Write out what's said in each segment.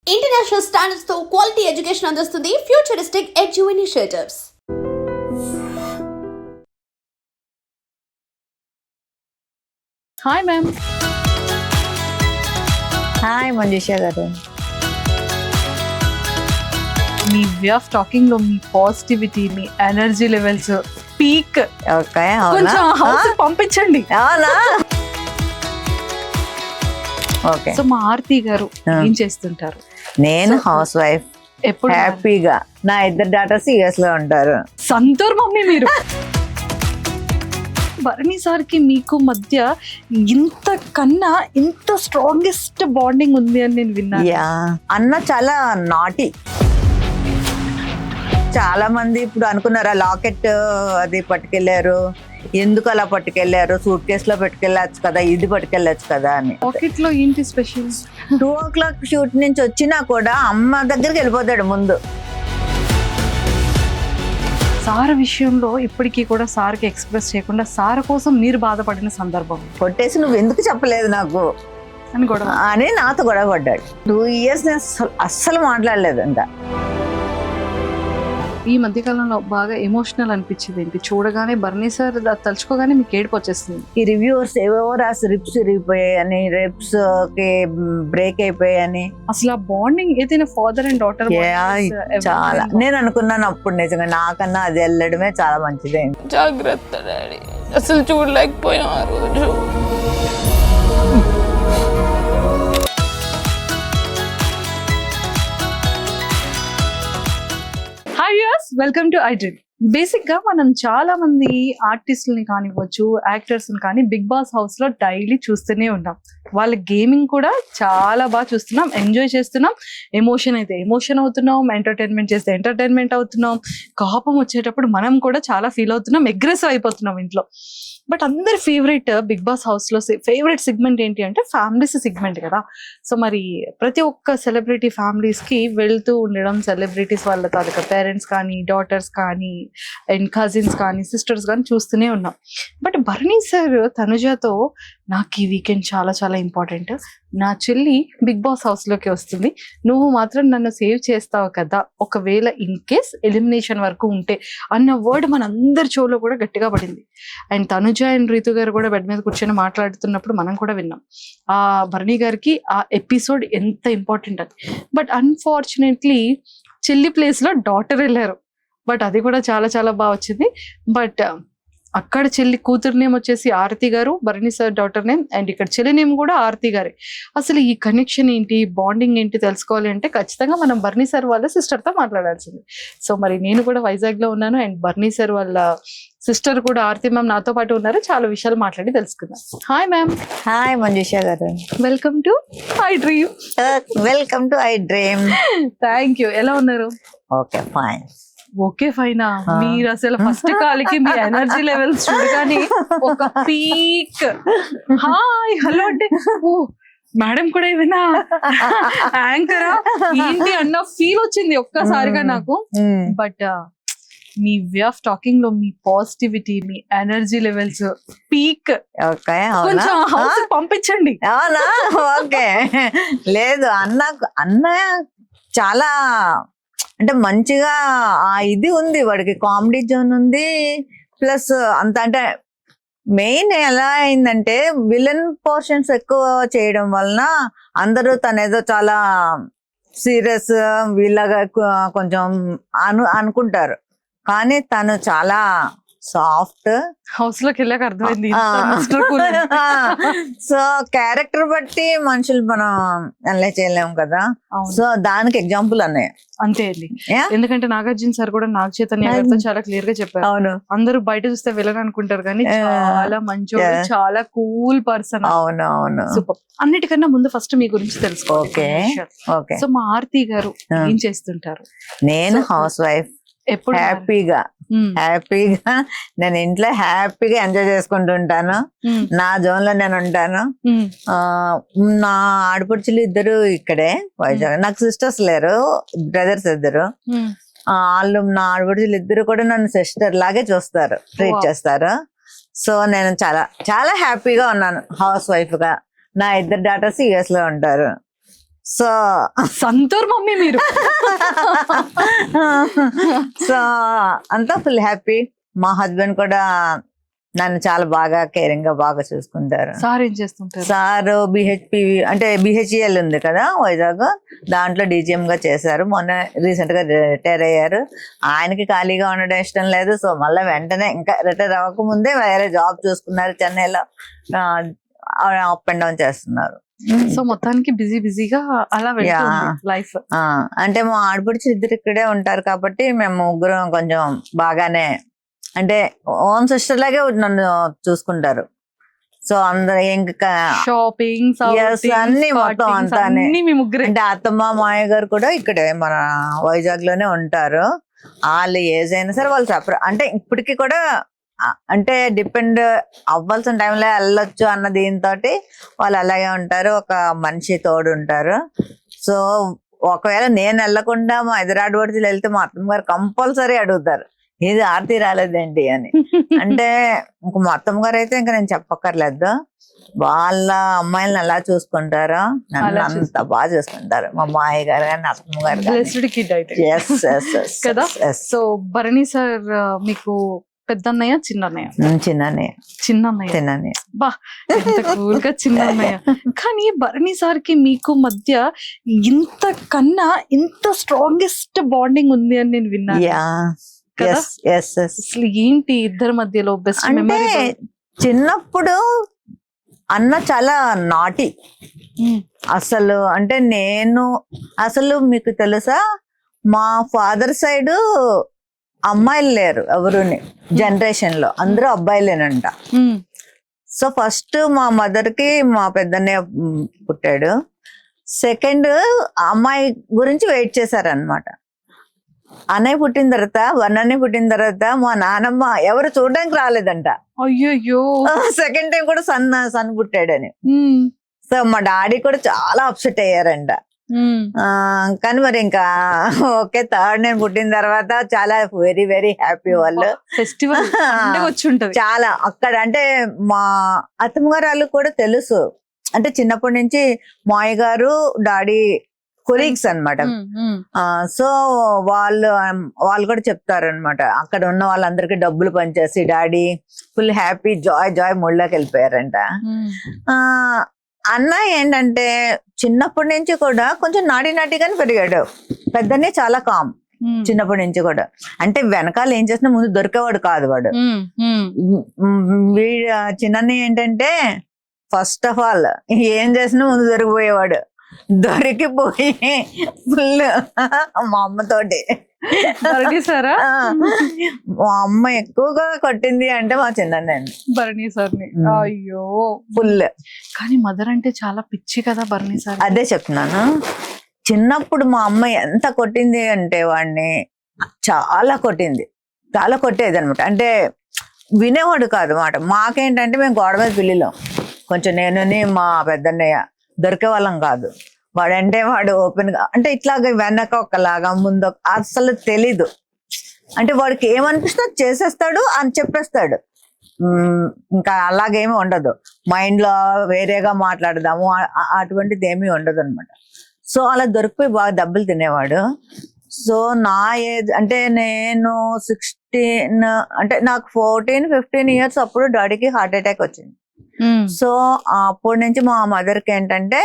International standards తో quality education అందిస్తుంది futuristic edu initiatives. Hi ma'am. Hi Manjusha గారు. మీ way of talking లో మీ positivity, మీ energy levels peak. Okay, కొంచెం house పంపించండి. అవునా? ఓకే. సో మా ఆర్తి గారు ఏం చేస్తుంటారు? నేను హౌస్ వైఫ్, ఎప్పుడు హ్యాపీగా. నా ఇద్దరు డాటర్స్ యుఎస్ లో ఉంటారు. సంతూర్ మమ్మీ మీరు. భరణి సార్కి మీకు మధ్య ఇంత కన్నా ఇంత స్ట్రాంగెస్ట్ బాండింగ్ ఉంది అని నేను విన్నాను. యా, అన్న చాలా నాటి. చాలా మంది ఇప్పుడు అనుకున్నారు ఆ లాకెట్ అది పట్టుకెళ్లారు, ఎందుకు అలా పట్టుకెళ్లారు, సూట్ కేసు లో పెట్టుకెళ్ళచ్చు కదా, ఇది పట్టుకెళ్ళచ్చు కదా అని. పాకెట్ లో ఏంటి స్పెషల్? 2 o'clock షూట్ నుంచి వచ్చినా కూడా అమ్మ దగ్గరికి వెళ్ళిపోతాడు ముందు. సార్ విషయంలో ఇప్పటికీ కూడా సార్కి ఎక్స్ప్రెస్ చేయకుండా సార్ కోసం మీరు బాధపడిన సందర్భం కొట్టేసి నువ్వు ఎందుకు చెప్పలేదు నాకు అని గొడవ అని నాతో గొడవ పడ్డాడు. 2 years నేను అస్సలు మాట్లాడలేదు. ఇంకా ఈ మధ్య కాలంలో బాగా ఎమోషనల్ అనిపించింది ఏంటి? చూడగానే భరణి సార్ తలుచుకోగానే మీకు ఏడుపు వచ్చేస్తుంది. ఈ రివ్యూవర్స్ ఏవో రాసి రిప్స్ ఇరిగిపోయాయని, రిప్స్ కి బ్రేక్ అయిపోయాయని. అసలు ఆ బాండింగ్ ఏదైనా ఫాదర్ అండ్ డాటర్ చాలా నేను అనుకున్నాను అప్పుడు, నిజంగా నాకన్నా అది వెళ్ళడమే చాలా మంచిది. జాగ్రత్త డాడీ, అసలు చూడలేకపోయినా ఆ రోజు. Hi viewers, welcome to I dream. Basic గా మనం చాలా మంది ఆర్టిస్టులని కానివ్వచ్చు, యాక్టర్స్ కానీ బిగ్ బాస్ హౌస్ లో డైలీ చూస్తూనే ఉన్నాం. వాళ్ళ గేమింగ్ కూడా చాలా బాగా చూస్తున్నాం, ఎంజాయ్ చేస్తున్నాం. ఎమోషన్ అయితే ఎమోషన్ అవుతున్నాం, ఎంటర్టైన్మెంట్ చేస్తే ఎంటర్టైన్మెంట్ అవుతున్నాం. కోపం వచ్చేటప్పుడు మనం కూడా చాలా ఫీల్ అవుతున్నాం, అగ్రెసివ్ అయిపోతున్నాం ఇంట్లో. బట్ అందరి ఫేవరెట్ బిగ్ బాస్ హౌస్ లో ఫేవరెట్ సెగ్మెంట్ ఏంటి అంటే ఫ్యామిలీస్ సెగ్మెంట్ కదా. సో మరి ప్రతి ఒక్క సెలబ్రిటీ ఫ్యామిలీస్ కి వెళ్తూ ఉండడం, సెలబ్రిటీస్ వాళ్ళ తాలూకా పేరెంట్స్ కానీ, డాటర్స్ కానీ, అండ్ కజిన్స్ కానీ, సిస్టర్స్ కానీ చూస్తూనే ఉన్నాం. బట్ భరణి సార్ తనుజాతో నాకు ఈ వీకెండ్ చాలా చాలా ఇంపార్టెంట్, నా చెల్లి బిగ్ బాస్ హౌస్ లోకి వస్తుంది, నువ్వు మాత్రం నన్ను సేవ్ చేస్తావు కదా ఒకవేళ ఇన్ కేస్ ఎలిమినేషన్ వరకు ఉంటే అన్న వర్డ్ మన అందరి షోలో కూడా గట్టిగా పడింది. అండ్ తనుజ అండ్ రీతు గారు కూడా బెడ్ మీద కూర్చొని మాట్లాడుతున్నప్పుడు మనం కూడా విన్నాం ఆ భరణి గారికి ఆ ఎపిసోడ్ ఎంత ఇంపార్టెంట్ అని. బట్ అన్ఫార్చునేట్లీ చెల్లి ప్లేస్ లో డాటర్ వెళ్ళారు. బట్ అది కూడా చాలా చాలా బాగా వచ్చింది. బట్ అక్కడ చెల్లి కూతురు నేమ్ వచ్చేసి ఆరతి గారు, Bharani sir daughter name, and ఇక్కడ చెల్లి నేమ్ కూడా ఆరతి గారే. అసలు ఈ కనెక్షన్ ఏంటి, బాండింగ్ ఏంటి తెలుసుకోవాలి అంటే ఖచ్చితంగా మనం భరణి సార్ వాళ్ళ సిస్టర్తో మాట్లాడాల్సింది. సో మరి నేను కూడా వైజాగ్ లో ఉన్నాను, అండ్ భరణి సార్ వాళ్ళ సిస్టర్ కూడా ఆరతి మ్యామ్ నాతో పాటు ఉన్నారు. చాలా విషయాలు మాట్లాడి తెలుసుకుందాం. Hi ma'am. హాయ్ మంజుషా గారు. Welcome to I dream. Welcome to I dream. Thank you. ఎలా ఉన్నారు? Okay, fine. ఓకే ఫైనా? మీరు అసలు ఫస్ట్ కాల్కి మీ ఎనర్జీ లెవెల్స్ చూడగానే ఒక పీక్. హాయ్ హలో అంటే ఓ మేడం కూడా ఏమైనా యాంకరా ఏంటి అన్న ఫీల్ వచ్చింది ఒక్కసారిగా నాకు. But me way of talking లో మీ పాజిటివిటీ, మీ ఎనర్జీ లెవెల్స్ పీక్. ఓకే, కొంచెం హౌస్ పంపించండి. అవునా? ఓకే. లేదు, అన్న చాలా అంటే మంచిగా ఇది ఉంది, వాడికి కామెడీ జోన్ ఉంది. ప్లస్ అంత అంటే మెయిన్ ఎలా అయిందంటే విలన్ పోర్షన్స్ ఎక్కువ చేయడం వలన అందరూ తనేదో చాలా సీరియస్ వీళ్ళగా కొంచెం అనుకుంటారు. కానీ తను చాలా సాఫ్ట్. హౌస్ లోకి వెళ్ళాక అర్థమైంది. సో క్యారెక్టర్ బట్టి మనుషులు మనం అనలైజ్ చేయలేము కదా. సో దానికి ఎగ్జాంపుల్ అన్నయ్య. అంతే అండి. ఎందుకంటే నాగార్జున సార్ కూడా నాగ చైతన్య గారితో చాలా క్లియర్ గా చెప్పారు. అవును, అందరూ బయట చూస్తే విలన్ అనుకుంటారు కానీ చాలా మంచోడు, చాలా కూల్ పర్సన్. అవును అవును. సూపర్. అన్నిటికన్నా ముందు ఫస్ట్ మీ గురించి తెలుసుకో. Okay okay. సో మా ఆర్తి గారు ఏం చేస్తుంటారు? నేను హౌస్ వైఫ్, ఎప్పుడు హ్యాపీగా నేను ఇంట్లో హ్యాపీగా ఎంజాయ్ చేసుకుంటుంటాను. నా జోన్ లో నేను ఉంటాను. నా ఆడపడుచులు ఇద్దరు ఇక్కడే వైజాగ్. నాకు సిస్టర్స్ లేరు, బ్రదర్స్ ఇద్దరు. వాళ్ళు నా ఆడపడుచులు ఇద్దరు కూడా నన్ను సిస్టర్ లాగే చూస్తారు, ట్రీట్ చేస్తారు. సో నేను చాలా చాలా హ్యాపీగా ఉన్నాను హౌస్ వైఫ్ గా. నా ఇద్దరు డాటర్స్ యుఎస్ లో ఉంటారు. సో సంతూర్ మమ్మీ మీరు. సో అంతా ఫుల్ హ్యాపీ. మా హస్బెండ్ కూడా నన్ను చాలా బాగా కేరింగ్ గా బాగా చూసుకుంటారు. సార్ ఏం చేస్తుంటారు? సార్ బిహెచ్పి అంటే బిహెచ్ఈఎల్ ఉంది కదా వైజాగ్, దాంట్లో డీజీఎం గా చేశారు. మొన్న రీసెంట్ గా రిటైర్ అయ్యారు. ఆయనకి ఖాళీగా ఉండడం ఇష్టం లేదు. సో మళ్ళీ వెంటనే ఇంకా రిటైర్ అవ్వక ముందే వేరే జాబ్ చూసుకున్నారు చెన్నైలో. అప్ అండ్ డౌన్ చేస్తున్నారు. సో మొత్తానికి బిజీగా అలా వెళ్తుంది లైఫ్. అంటే మా ఆడపడుచు ఇద్దరు ఇక్కడే ఉంటారు కాబట్టి మేము ముగ్గురం కొంచెం బాగానే, అంటే ఓన్ సిస్టర్ లాగే నన్ను చూసుకుంటారు. సో అందరు ఇంకా షాపింగ్ అన్ని మొత్తం అంతానే. అంటే అత్తమ్మ మాయ గారు కూడా ఇక్కడే మన వైజాగ్ లోనే ఉంటారు. వాళ్ళు ఏజ్ అయినా సరే వాళ్ళు సపరేట్, అంటే ఇప్పటికి కూడా అంటే డిపెండ్ అవ్వాల్సిన టైంలో వెళ్ళొచ్చు అన్న దీంతో వాళ్ళు అలాగే ఉంటారు. ఒక మనిషి తోడు ఉంటారు. సో ఒకవేళ నేను వెళ్ళకుండా మా ఎదురాడబడితే వెళ్తే మా అత్తమ్మ గారు కంపల్సరీ అడుగుతారు, ఇది ఆర్తి రాలేదేంటి అని. అంటే ఇంక మా అత్తమ్మ గారు అయితే ఇంకా నేను చెప్పక్కర్లేదు. వాళ్ళ అమ్మాయిలను ఎలా చూసుకుంటారో నన్ను అంత బాగా చూసుకుంటారు మా మాయ గారు కానీ అత్తమ్మ గారు. కదా. సో భరణి సార్ మీకు పెద్దన్నయ్య చిన్నన్నయ్య? చిన్నన్నయ్య. బా ఎంత కూల్ గా చిన్నన్నయ్య. కానీ భరణి సార్ కి మీకు మధ్య ఇంత కన్నా ఇంత స్ట్రాంగెస్ట్ బాండింగ్ ఉంది అని నేను విన్నాను. అసలు ఏంటి ఇద్దరి మధ్యలో బెస్ట్ మెమరీ? చిన్నప్పుడు అన్న చాలా నాటి అసలు. అంటే నేను అసలు మీకు తెలుసా, మా ఫాదర్ సైడ్ అమ్మాయిలు లేరు ఎవరుని, జనరేషన్ లో అందరూ అబ్బాయిలేనంట. సో ఫస్ట్ మా మదర్ కి మా పెద్దన్నయ్య పుట్టాడు. సెకండ్ అమ్మాయి గురించి వెయిట్ చేశారనమాట. అన్నయ్య పుట్టిన తర్వాత అన్నయ్య పుట్టిన తర్వాత మా నానమ్మ ఎవరు చూడడానికి రాలేదంట. అయ్యో. సెకండ్ టైం కూడా సన్ పుట్టాడని. సో మా డాడీ కూడా చాలా అప్సెట్ అయ్యారంట. కానీ మరి ఇంకా ఓకే, థర్డ్ నేను పుట్టిన తర్వాత చాలా వెరీ వెరీ హ్యాపీ. వాళ్ళు ఫెస్టివల్ చాలా అక్కడ. అంటే మా అత్తమ్మ గారు వాళ్ళు కూడా తెలుసు, అంటే చిన్నప్పటి నుంచి మాయ గారు డాడీ కొలీగ్స్ అనమాట. సో వాళ్ళు కూడా చెప్తారు అనమాట, అక్కడ ఉన్న వాళ్ళందరికీ డబ్బులు పనిచేసి డాడీ ఫుల్ హ్యాపీ జాయ్ మూడ్లోకి వెళ్ళిపోయారంట. అన్న ఏంటంటే చిన్నప్పటి నుంచి కూడా కొంచెం నాటిగానే పెరిగాడు. పెద్దనే చాలా కామ్ చిన్నప్పటి నుంచి కూడా. అంటే వెనకాల ఏం చేసినా ముందు దొరికేవాడు కాదు వాడు. వీడు చిన్న ఏంటంటే ఫస్ట్ ఆఫ్ ఆల్ ఏం చేసినా ముందు దొరికిపోయేవాడు. దొరికిపోయి ఫుల్ మా అమ్మతోటి. మా అమ్మ ఎక్కువగా కొట్టింది అంటే మా చిన్నన్నండి, భరణి సార్ని. అయ్యో ఫుల్. కానీ మదర్ అంటే చాలా పిచ్చి కదా భరణి సార్. అదే చెప్తున్నాను, చిన్నప్పుడు మా అమ్మ ఎంత కొట్టింది అంటే వాడిని చాలా కొట్టేది అనమాట. అంటే వినేవాడు కాదు మాట. మాకేంటంటే మేము గోడ మీద పిల్లిలో కొంచెం నేనుని మా పెద్దన్నయ్య దొరికే వాళ్ళం కాదు. వాడంటే వాడు ఓపెన్ గా, అంటే ఇట్లాగా వెనక ఒకలాగా ముందు అసలు తెలీదు. అంటే వాడికి ఏమనిపిస్తే చేసేస్తాడు అని చెప్పేస్తాడు. ఇంకా అలాగేమీ ఉండదు. మైండ్ లో వేరేగా మాట్లాడదాము అటువంటిది ఏమీ ఉండదు అనమాట. సో అలా దొరికిపోయి బాగా దెబ్బలు తినేవాడు. సో నా ఏజ్ అంటే నేను 16, అంటే నాకు 14-15 years అప్పుడు డాడీకి హార్ట్ అటాక్ వచ్చింది. సో అప్పటి నుంచి మా మదర్కి ఏంటంటే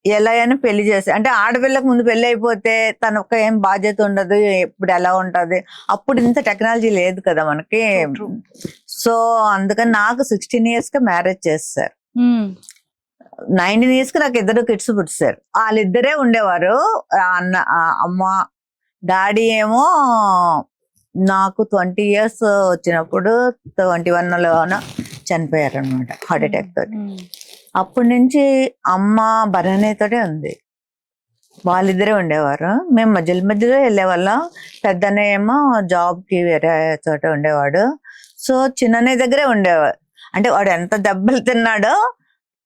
ఎలా అయినా పెళ్లి చేసి, అంటే ఆడపిల్లకు ముందు పెళ్లి అయిపోతే తనొక్క ఏం బాధ్యత ఉండదు, ఇప్పుడు ఎలా ఉంటది. అప్పుడు ఇంత టెక్నాలజీ లేదు కదా మనకి. సో అందుకని నాకు 16 years కి మ్యారేజ్ చేస్తారు. 19 years కి నాకు 2 kids పుట్టారు. వాళ్ళిద్దరే ఉండేవారు. అమ్మ డాడీ ఏమో నాకు 20 years వచ్చినప్పుడు 21లోన చనిపోయారు అనమాట హార్ట్ అటాక్ తోటి. అప్పటి నుంచి అమ్మ భరణితోటే ఉంది. వాళ్ళిద్దరే ఉండేవారు. మేము మధ్యలో వెళ్ళేవాళ్ళం. పెద్దనే ఏమో జాబ్ కి వేరే చోట ఉండేవాడు. సో చిన్ననే దగ్గరే ఉండేవాడు. అంటే వాడు ఎంత దెబ్బలు తిన్నాడో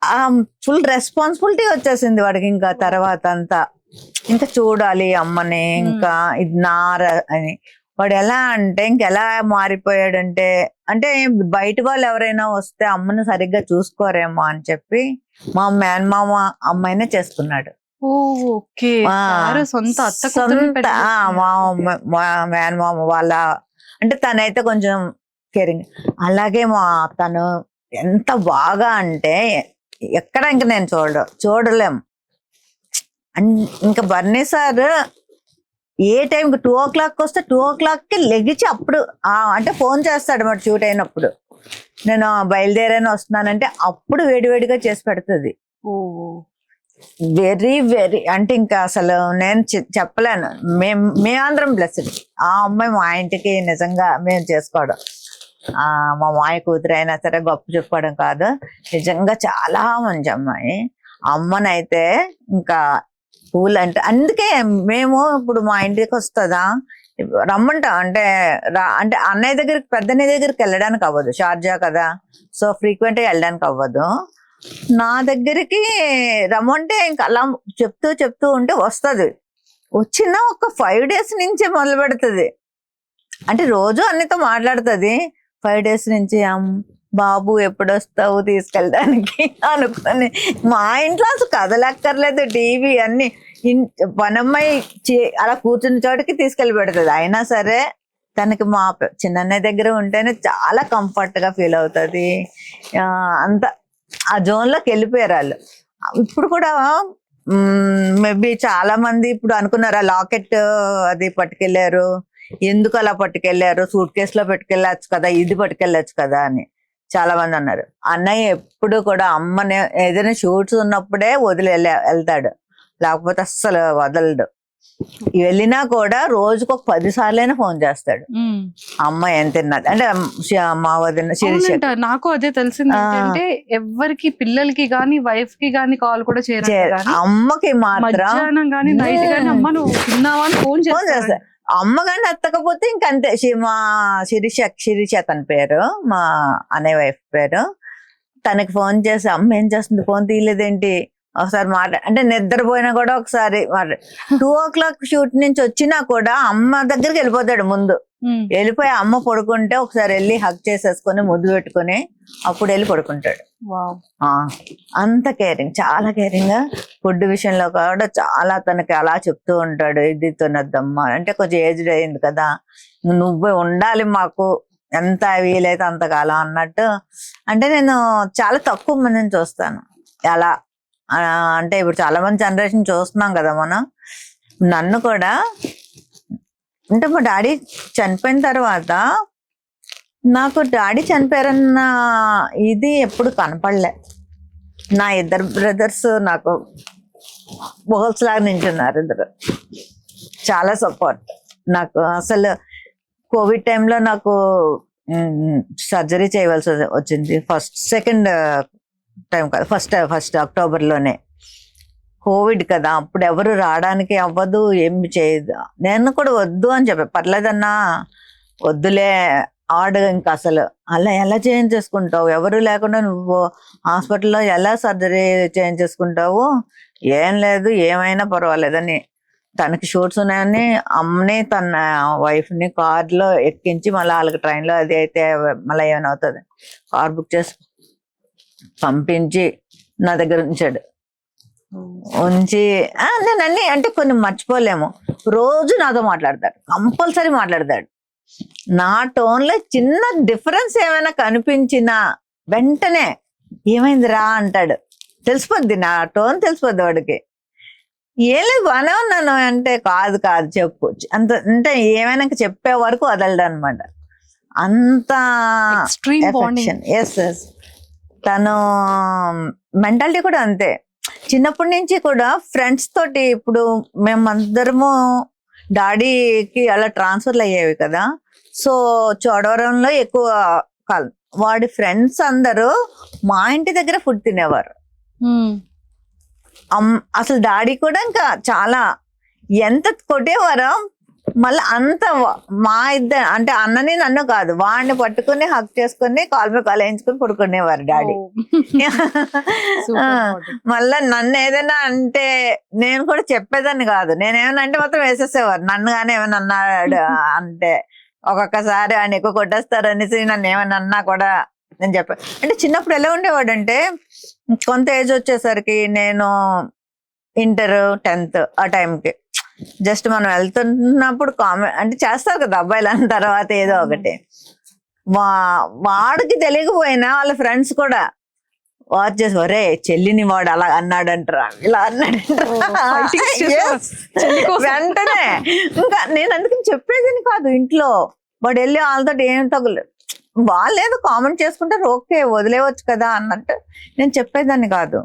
ఆ ఫుల్ రెస్పాన్సిబిలిటీ వచ్చేసింది వాడికి. ఇంకా తర్వాత అంతా ఇంకా చూడాలి అమ్మని, ఇంకా ఇది నార అని. వాడు ఎలా అంటే ఇంకెలా మారిపోయాడంటే, అంటే బయట వాళ్ళు ఎవరైనా వస్తే అమ్మను సరిగ్గా చూసుకోరేమో అని చెప్పి మా మేనమామ అమ్మాయినే చేసుకున్నాడు. ఓకే. ఆ, సార్ సొంత అత్త కూతుర్ని సొంత పెళ్లి మా మేనమామ వాళ్ళ, అంటే తనైతే కొంచెం కేరింగ్. అలాగే తను ఎంత బాగా అంటే ఎక్కడ ఇంక నేను చూడలేం. ఇంకా బర్నీ సార్ ఏ టైంకి 2 o'clock వస్తే 2 o'clockకి లెగిచి అప్పుడు అంటే ఫోన్ చేస్తాడు మరి షూట్ అయినప్పుడు, నేను బయలుదేరాను వస్తున్నానంటే అప్పుడు వేడివేడిగా చేసి పెడుతుంది. ఓ వెరీ వెరీ అంటే ఇంకా అసలు నేను చెప్పలేను. మేమందరం బ్లెస్డ్. ఆ అమ్మాయి మా ఇంటికి నిజంగా మేము చేసుకోవడం, మా మాయ కూతురు అయినా సరే గొప్ప చెప్పుకోవడం కాదు, నిజంగా చాలా మంచి అమ్మాయి. అమ్మనైతే ఇంకా పూలు అంటే అందుకే మేము ఇప్పుడు మా ఇంటికి వస్తుందా రమ్మంటాం. అంటే అంటే అన్నయ్య దగ్గరికి పెద్దన్నయ్య దగ్గరికి వెళ్ళడానికి అవ్వదు, షార్జా కదా, సో ఫ్రీక్వెంట్ గా వెళ్ళడానికి అవ్వదు. నా దగ్గరికి రమ్మంటే ఇంకా అలా చెప్తూ ఉంటే వస్తుంది. వచ్చిన ఒక 5 days నుంచే మొదలు పెడుతుంది. అంటే రోజు అన్నితో మాట్లాడుతుంది. 5 days నుంచి బాబు ఎప్పుడు వస్తావు తీసుకెళ్ళడానికి అనుకొని మా ఇంట్లో అసలు కదలక్కర్లేదు, టీవీ అన్ని పనమ్మాయి అలా కూర్చున్న చోటికి తీసుకెళ్ళి పెడుతుంది. అయినా సరే తనకి మా చిన్నన్నయ్య దగ్గర ఉంటేనే చాలా కంఫర్ట్ గా ఫీల్ అవుతుంది. అంత ఆ జోన్ లోకి వెళ్ళిపోయారు వాళ్ళు. ఇప్పుడు కూడా మేబీ చాలా మంది ఇప్పుడు అనుకున్నారు లాకెట్ అది పట్టుకెళ్లారు, ఎందుకు అలా పట్టుకెళ్లారు, సూట్ కేసులో పెట్టుకెళ్ళచ్చు కదా, ఇది పట్టుకెళ్ళచ్చు కదా అని చాలా మంది అన్నారు. అన్నయ్య ఎప్పుడు కూడా అమ్మని ఏదైనా షూట్స్ ఉన్నప్పుడే వదిలి వెళ్తాడు, లేకపోతే అస్సలు వదలడు. వెళ్ళినా కూడా రోజుకు ఒక 10 సార్లైనా ఫోన్ చేస్తాడు, అమ్మ ఏం తిన్నది అంటే మా వదిన శిరీష. నాకు అదే తెలిసింది ఏంటంటే ఎవరికి పిల్లలకి గానీ వైఫ్ కి గానీ కాల్ కూడా చేయరు, అమ్మకి మాత్రం మధ్యాహ్నం గానీ నైట్ గానీ అమ్మ నువ్వు తిన్నావా అని ఫోన్ చేస్తా. అమ్మ కానీ ఎత్తకపోతే ఇంకంతే. మా శిరీష తన పేరు, మా అన్నయ్య వైఫ్ పేరు. తనకి ఫోన్ చేసి అమ్మ ఏం చేస్తుంది, ఫోన్ తీయలేదేంటి, ఒకసారి అంటే నిద్రపోయినా కూడా ఒకసారి 2 o'clock షూట్ నుంచి వచ్చినా కూడా అమ్మ దగ్గరికి వెళ్ళిపోతాడు. ముందు వెళ్ళిపోయి అమ్మ పడుకుంటే ఒకసారి వెళ్ళి హగ్ చేసేసుకొని ముద్దు పెట్టుకుని అప్పుడు వెళ్ళి పడుకుంటాడు. అంత కేరింగ్, చాలా కేరింగ్. ఫుడ్ విషయంలో కూడా చాలా తనకి అలా చెప్తూ ఉంటాడు, ఇది తినొద్దమ్మా అంటే కొంచెం ఏజ్డ్ అయింది కదా, నువ్వే ఉండాలి మాకు ఎంత వీలైతే అంతకాలం అన్నట్టు. అంటే నేను చాలా తక్కువ మందిని చూస్తాను అలా. అంటే ఇప్పుడు చాలా మంది జనరేషన్ చూస్తున్నాం కదా మనం. నన్ను కూడా అంటే మా డాడీ చనిపోయిన తర్వాత నాకు డాడీ చనిపోయారన్న ఇది ఎప్పుడు కనపడలే. నా 2 brothers నాకు బోల్స్ లాగా నించున్నారు, 2 చాలా సపోర్ట్ నాకు. అసలు కోవిడ్ టైంలో నాకు సర్జరీ చేయవలసి వచ్చింది. సెకండ్ టైం కాదు, ఫస్ట్ అక్టోబర్లోనే. కోవిడ్ కదా, అప్పుడు ఎవరు రావడానికి అవ్వదు, ఏమి చేయదు. నేను కూడా వద్దు అని చెప్పా, పర్లేదన్నా వద్దులే ఇంకా అసలు అలా ఎలా చేయించేసుకుంటావు, ఎవరు లేకుండా నువ్వు హాస్పిటల్లో ఎలా సర్జరీ చేయించేసుకుంటావు, ఏం లేదు ఏమైనా పర్వాలేదని. తనకి షూట్స్ ఉన్నాయని అమ్మని తన వైఫ్ని కార్లో ఎక్కించి మళ్ళీ వాళ్ళకి ట్రైన్లో అది అయితే మళ్ళీ ఏమైనా అవుతుంది కార్ బుక్ చేసి పంపించి నా దగ్గర ఉంచాడు. నేను అన్ని అంటే కొన్ని మర్చిపోలేము. రోజు నాతో మాట్లాడతాడు, కంపల్సరీ మాట్లాడతాడు. నా టోన్లో చిన్న డిఫరెన్స్ ఏమైనా కనిపించినా వెంటనే ఏమైంది రా అంటాడు. తెలిసిపోద్ది, నా టోన్ తెలిసిపోద్ది వాడికి. ఏం లేదు బాగానే ఉన్నాను అంటే కాదు చెప్పు అంత, అంటే ఏమైనా చెప్పే వరకు వదలడు అనమాట. అంత ఎస్ తను మెంటాలిటీ కూడా అంతే. చిన్నప్పటి నుంచి కూడా ఫ్రెండ్స్ తోటి, ఇప్పుడు మేమందరము డాడీకి అలా ట్రాన్స్ఫర్లు అయ్యేవి కదా, సో చోడవరంలో ఎక్కువ కాలం. వాడి ఫ్రెండ్స్ అందరూ మా ఇంటి దగ్గర ఫుడ్ తినేవారు. అసలు డాడీ కూడా ఇంకా చాలా ఎంత కొట్టేవారో, మళ్ళీ అంత మా ఇద్దరు అంటే అన్నని నన్ను కాదు, వాడిని పట్టుకుని హక్ చేసుకుని కాల్ మీద కాల్ వేయించుకుని పడుకునేవారు డాడీ. మళ్ళా నన్ను ఏదైనా అంటే నేను కూడా చెప్పేదాన్ని కాదు, నేనేమన్నా అంటే మొత్తం వేసేసేవారు. నన్ను కానీ ఏమైనా అన్నాడు అంటే ఒక్కొక్కసారి ఆయన ఎక్కువ కొట్టేస్తారు అనేసి నన్ను ఏమైనా అన్నా కూడా నేను చెప్పాను. అంటే చిన్నప్పుడు ఎలా ఉండేవాడు అంటే కొంత ఏజ్ వచ్చేసరికి నేను ఇంటర్ 10th ఆ టైంకి జస్ట్ మనం వెళ్తున్నప్పుడు కామెంట్ అంటే చేస్తారు కదా అబ్బాయిలు అన్న తర్వాత ఏదో ఒకటి వాడికి తెలియకపోయినా వాళ్ళ ఫ్రెండ్స్ కూడా వాచ్ చేసి ఒరే చెల్లిని వాడు అలా అన్నాడంటారా ఇలా fighting చేసేవారు. చెల్లి కోసం. వెంటనే ఇంకా నేను అందుకని చెప్పేదని కాదు ఇంట్లో వాడు వెళ్ళి వాళ్ళతో ఏం తగులేదు వాళ్ళు ఏదో కామెంట్ చేసుకుంటారు ఓకే వదిలేవచ్చు కదా అన్నట్టు నేను చెప్పేదాన్ని కాదు